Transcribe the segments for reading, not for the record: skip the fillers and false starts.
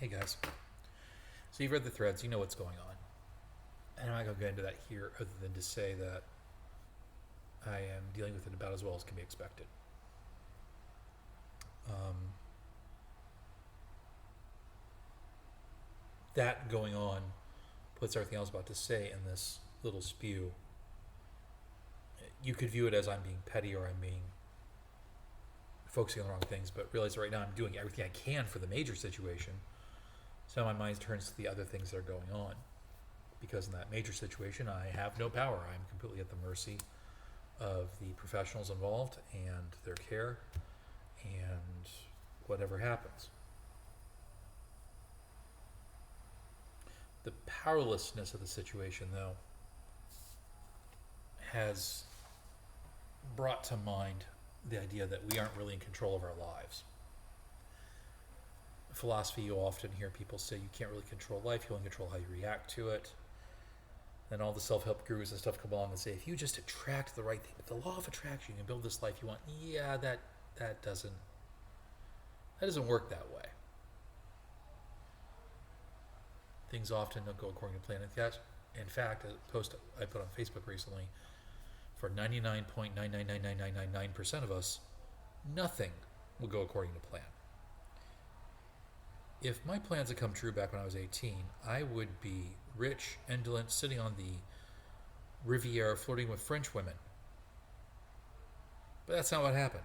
Hey guys. So you've read the threads, you know what's going on. And I'm not going to get into that here other than to say that I am dealing with it about as well as can be expected. That going on puts everything else about to say in this little spew. You could view it as I'm being petty or I'm being focusing on the wrong things, but realize right now I'm doing everything I can for the major situation. So my mind turns to the other things that are going on. Because in that major situation, I have no power. I'm completely at the mercy of the professionals involved and their care and whatever happens. The powerlessness of the situation, though, has brought to mind the idea that we aren't really in control of our lives. In philosophy, you often hear people say you can't really control life, you only control how you react to it. Then all the self-help gurus and stuff come along and say, if you just attract the right thing, but the law of attraction, you can build this life you want. Yeah, that doesn't work that way. Things often don't go according to plan. In fact, a post I put on Facebook recently, for 99.9999999% of us, nothing will go according to plan. If my plans had come true back when I was 18, I would be rich, indolent, sitting on the Riviera flirting with French women. But that's not what happened.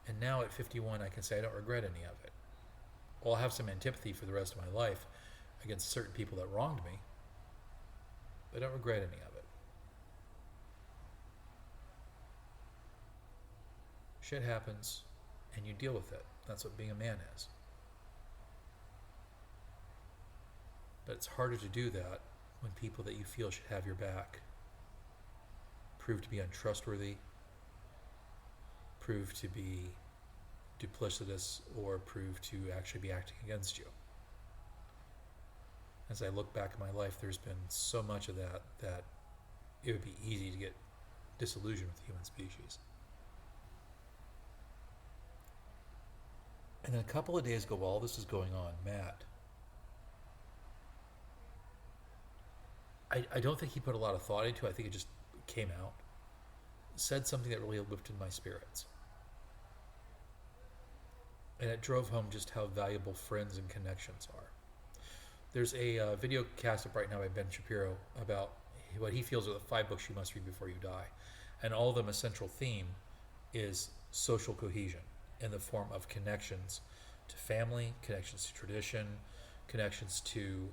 And now at 51, I can say I don't regret any of it. I'll have some antipathy for the rest of my life against certain people that wronged me, but I don't regret any of it. Shit happens, and you deal with it. That's what being a man is. But it's harder to do that when people that you feel should have your back prove to be untrustworthy, prove to be duplicitous, or prove to actually be acting against you. As I look back at my life, there's been so much of that it would be easy to get disillusioned with the human species. And then a couple of days ago, while all this is going on, Matt, I don't think he put a lot of thought into it. I think it just came out, said something that really lifted my spirits. And it drove home just how valuable friends and connections are. There's a video cast up right now by Ben Shapiro about what he feels are the 5 books you must read before you die. And all of them, a central theme is social cohesion in the form of connections to family, connections to tradition, connections to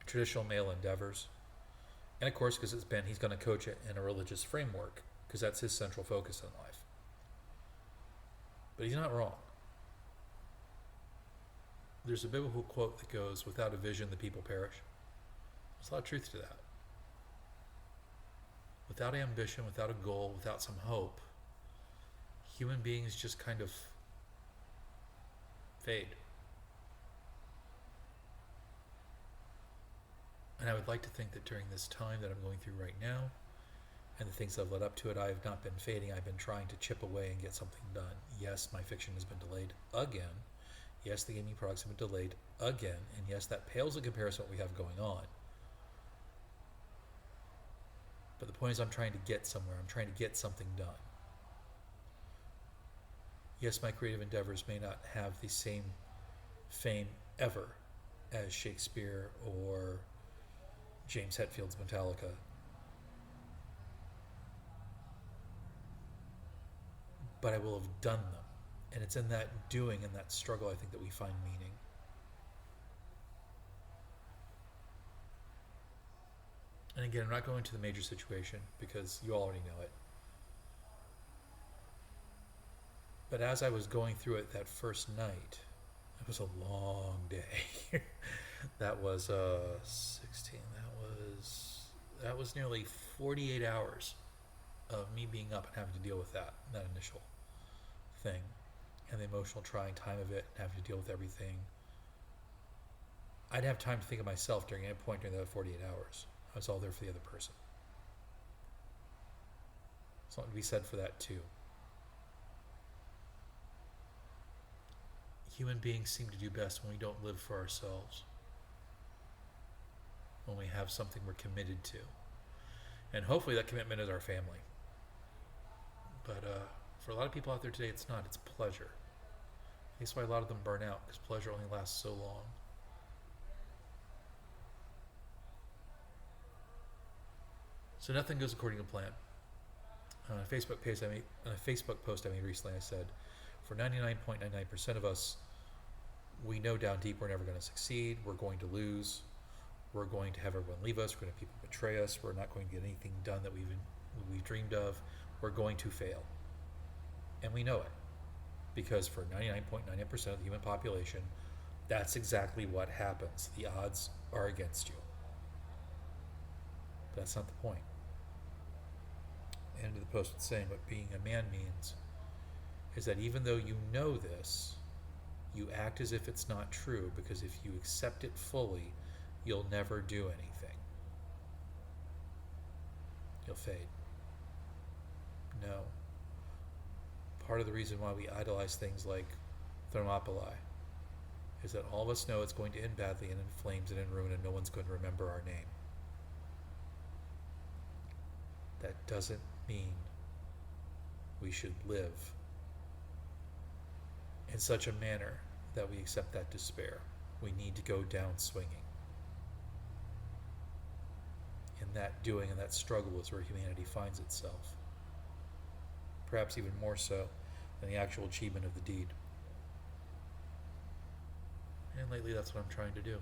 traditional male endeavors. And of course, because it's Ben, he's going to coach it in a religious framework because that's his central focus in life. But he's not wrong. There's a biblical quote that goes, without a vision, the people perish. There's a lot of truth to that. Without ambition, without a goal, without some hope, human beings just kind of fade. And I would like to think that during this time that I'm going through right now, and the things that have led up to it, I have not been fading. I've been trying to chip away and get something done. Yes, my fiction has been delayed again. Yes, the gaming products have been delayed again. And yes, that pales in comparison to what we have going on. But the point is I'm trying to get somewhere. I'm trying to get something done. Yes, my creative endeavors may not have the same fame ever as Shakespeare or James Hetfield's Metallica. But I will have done them. And it's in that doing and that struggle, I think, that we find meaning. And again, I'm not going to the major situation because you already know it. But as I was going through it that first night, it was a long day. That was 16. That was nearly 48 hours of me being up and having to deal with that initial thing, and the emotional trying time of it, and having to deal with everything. I'd have time to think of myself during any point during that 48 hours. I was all there for the other person. Something to be said for that too. Human beings seem to do best when we don't live for ourselves, when we have something we're committed to. And hopefully that commitment is our family. But for a lot of people out there today, it's not. It's pleasure. That's why a lot of them burn out, because pleasure only lasts so long. So nothing goes according to plan. On a Facebook post I made recently, I said, for 99.99% of us, we know down deep we're never going to succeed. We're going to lose. We're going to have everyone leave us. We're going to have people betray us. We're not going to get anything done that we've dreamed of. We're going to fail. And we know it. Because for 99.99% of the human population, that's exactly what happens. The odds are against you. But that's not the point. End of the post was saying what being a man means is that even though you know this, you act as if it's not true, because if you accept it fully, you'll never do anything. You'll fade. No. Part of the reason why we idolize things like Thermopylae is that all of us know it's going to end badly and in flames and in ruin, and no one's going to remember our name. That doesn't mean we should live in such a manner that we accept that despair. We need to go down swinging. And that doing and that struggle is where humanity finds itself. Perhaps even more so than the actual achievement of the deed. And lately that's what I'm trying to do.